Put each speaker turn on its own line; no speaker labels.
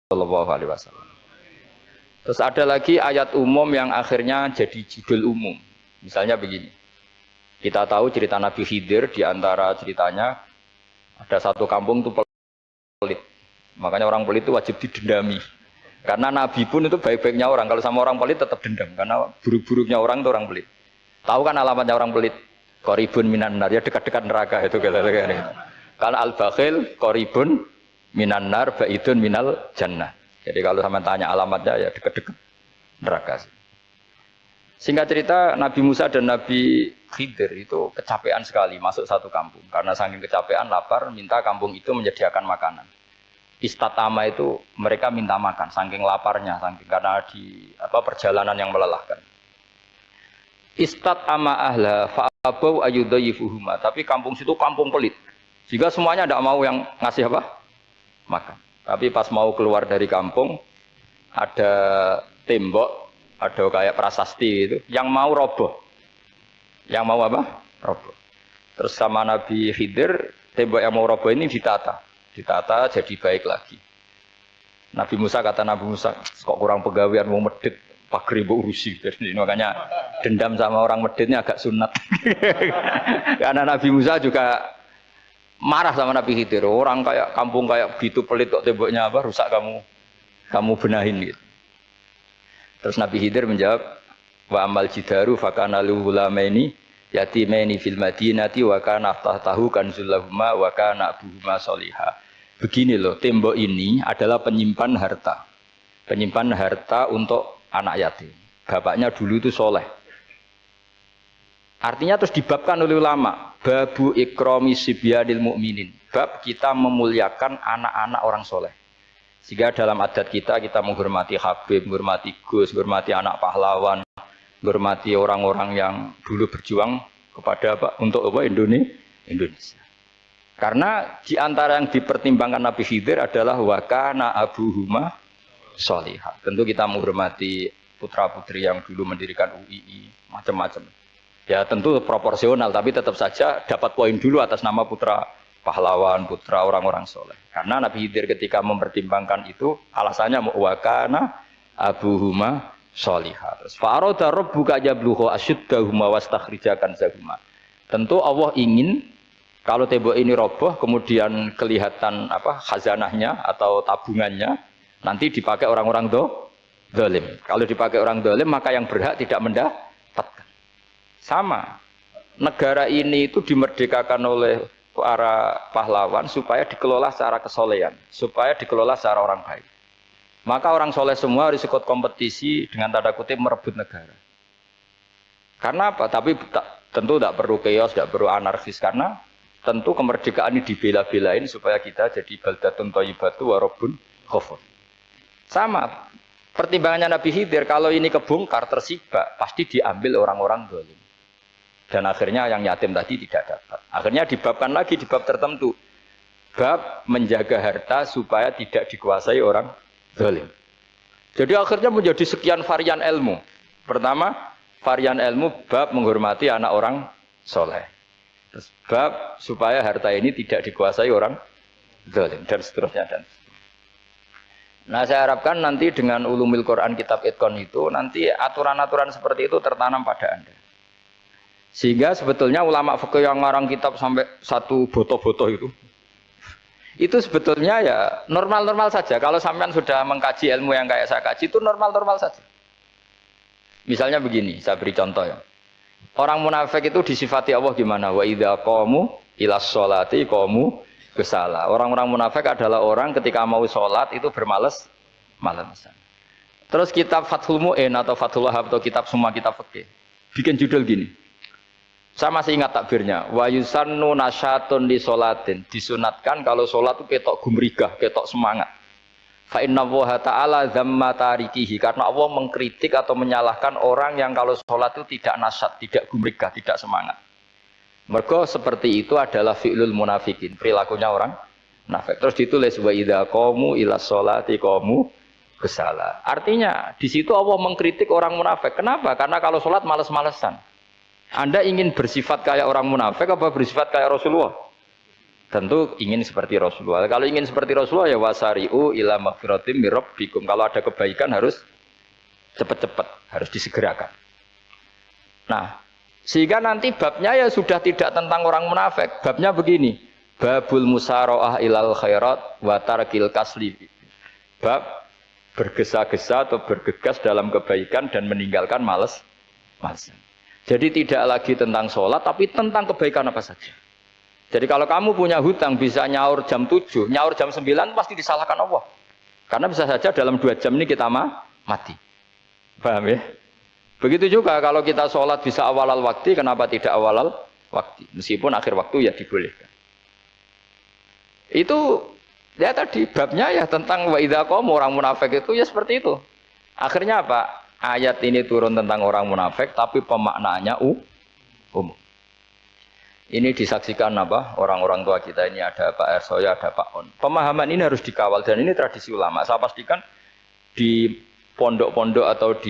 Shallallahu Alaihi Wasallam. Terus ada lagi ayat umum yang akhirnya jadi judul umum. Misalnya begini, kita tahu cerita Nabi Khidir, di antara ceritanya ada satu kampung itu pelit. Makanya orang pelit itu wajib didendami. Karena Nabi pun itu baik-baiknya orang. Kalau sama orang pelit tetap dendam. Karena buruk-buruknya orang itu orang pelit. Tahu kan alamatnya orang pelit? Qoribun minan nar, ya dekat-dekat neraka itu. Kalau al-bakhil qoribun minan nar, ba'idun minal jannah. Jadi kalau sama tanya alamatnya ya dekat-dekat neraka. Singkat cerita Nabi Musa dan Nabi Khidir itu kecapean sekali masuk satu kampung. Karena saking kecapean lapar minta kampung itu menyediakan makanan. Istatama itu mereka minta makan saking laparnya, saking karena di perjalanan yang melelahkan. Istatama ahla fa'abau ayyudayyifuhuma, tapi kampung situ kampung pelit. Sehingga semuanya tidak mau yang ngasih apa? Makan. Tapi pas mau keluar dari kampung ada tembok, ada kayak prasasti itu yang mau roboh. Yang mau apa? Roboh. Terus sama Nabi Khidir, tembok yang mau roboh ini ditata jadi baik lagi. Nabi Musa kata Nabi Musa, kok kurang pegawaian mau medit, pagri mbok urusi. Jadi makanya dendam sama orang meditnya agak sunat. Karena Nabi Musa juga marah sama Nabi Khidir. Orang kayak kampung kayak gitu pelit kok temboknya apa rusak kamu benahin gitu. Terus Nabi Khidir menjawab, wa amal jidaru fakana lulamaini yatimaini fil madinati wa kana tahtahu kanzul lahuma wa kana abuhuma sholihah. Begini loh, tembok ini adalah penyimpan harta. Penyimpan harta untuk anak yatim. Bapaknya dulu itu soleh. Artinya terus dibabkan oleh ulama. Babu ikrami sibyanil mu'minin. Bab kita memuliakan anak-anak orang soleh. Sehingga dalam adat kita menghormati Habib, menghormati Gus, menghormati anak pahlawan, menghormati orang-orang yang dulu berjuang kepada untuk Indonesia. Karena di antara yang dipertimbangkan Nabi Khidir adalah wakana abuhuma sholihah. Tentu kita menghormati putra-putri yang dulu mendirikan UII, macam-macam. Ya tentu proporsional, tapi tetap saja dapat poin dulu atas nama putra pahlawan, putra orang-orang soleh. Karena Nabi Khidir ketika mempertimbangkan itu, alasannya wakana abuhuma sholihah. Fa'arada rabbuka yablugha ashuddahuma wastakhrijakan zahuma. Tentu Allah ingin kalau tembok ini roboh, kemudian kelihatan khazanahnya atau tabungannya, nanti dipakai orang-orang zalim. Kalau dipakai orang zalim, maka yang berhak tidak mendapatkan. Sama, negara ini itu dimerdekakan oleh para pahlawan supaya dikelola secara kesolehan, supaya dikelola secara orang baik. Maka orang soleh semua harus ikut kompetisi dengan tanda kutip merebut negara. Karena apa? Tapi tentu tidak perlu chaos, tidak perlu anarkis, karena tentu kemerdekaan ini dibela-belain supaya kita jadi baldatun thayyibatu wa rabbun ghafur. Sama, pertimbangannya Nabi Khidir, kalau ini kebongkar tersibak, pasti diambil orang-orang zalim. Dan akhirnya yang yatim tadi tidak dapat. Akhirnya dibabkan lagi di bab tertentu. Bab menjaga harta supaya tidak dikuasai orang zalim. Jadi akhirnya menjadi sekian varian ilmu. Pertama, varian ilmu bab menghormati anak orang soleh. Terus bab supaya harta ini tidak dikuasai orang zalim dan seterusnya dan seterusnya. Nah, saya harapkan nanti dengan ulumil Quran kitab Itqan itu nanti aturan-aturan seperti itu tertanam pada Anda. Sehingga sebetulnya ulama fikih yang ngarang kitab sampai satu boto-boto itu sebetulnya ya normal-normal saja. Kalau sampean sudah mengkaji ilmu yang kayak saya kaji itu normal-normal saja. Misalnya begini, saya beri contoh ya. Orang munafik itu disifati Allah gimana? Wa idza qamu ilas sholati qamu kusala. Orang-orang munafik adalah orang ketika mau sholat itu bermalas-malasan. Terus kitab Fathul Mu'in atau Fathul Wahhab atau kitab semua kitab fikih bikin judul gini. Saya masih ingat takbirnya. Wa yusannu nasyatun li sholatin. Disunatkan kalau sholat itu ketok gumrigah, ketok semangat. Fa inna Allaha ta'ala dzamma tarikihi. Karena Allah mengkritik atau menyalahkan orang yang kalau sholat itu tidak nasyat, tidak gumrigah, tidak semangat. Mergo seperti itu adalah fi'lul munafikin, perilakunya orang munafik. Terus ditulis wa idza qamu ila sholati qamu kusala. Artinya di situ Allah mengkritik orang munafik. Kenapa? Karena kalau sholat malas-malesan. Anda ingin bersifat kayak orang munafik apa bersifat kayak Rasulullah? Tentu ingin seperti Rasulullah. Kalau ingin seperti Rasulullah ya wasari'u ila magfiratim mir rabbikum. Kalau ada kebaikan harus cepat-cepat, harus disegerakan. Nah, sehingga nanti babnya ya sudah tidak tentang orang munafik. Babnya begini, babul musaraah ilal khairat wa tarkil kasli. Bab bergesa-gesa atau bergegas dalam kebaikan dan meninggalkan malas. Jadi tidak lagi tentang sholat, tapi tentang kebaikan apa saja. Jadi kalau kamu punya hutang bisa nyaur jam 7, nyaur jam 9 pasti disalahkan Allah. Karena bisa saja dalam 2 jam ini kita mati. Paham ya? Begitu juga kalau kita sholat bisa awalal waktu, kenapa tidak awalal waktu? Meskipun akhir waktu ya dibolehkan. Itu ya tadi babnya ya tentang wa idza qamu orang munafik itu ya seperti itu. Akhirnya apa? Ayat ini turun tentang orang munafik tapi pemaknaannya umum. Ini disaksikan apa? Orang-orang tua kita ini ada Pak Ersoya, ada Pak On. Pemahaman ini harus dikawal dan ini tradisi ulama. Saya pastikan di pondok-pondok atau di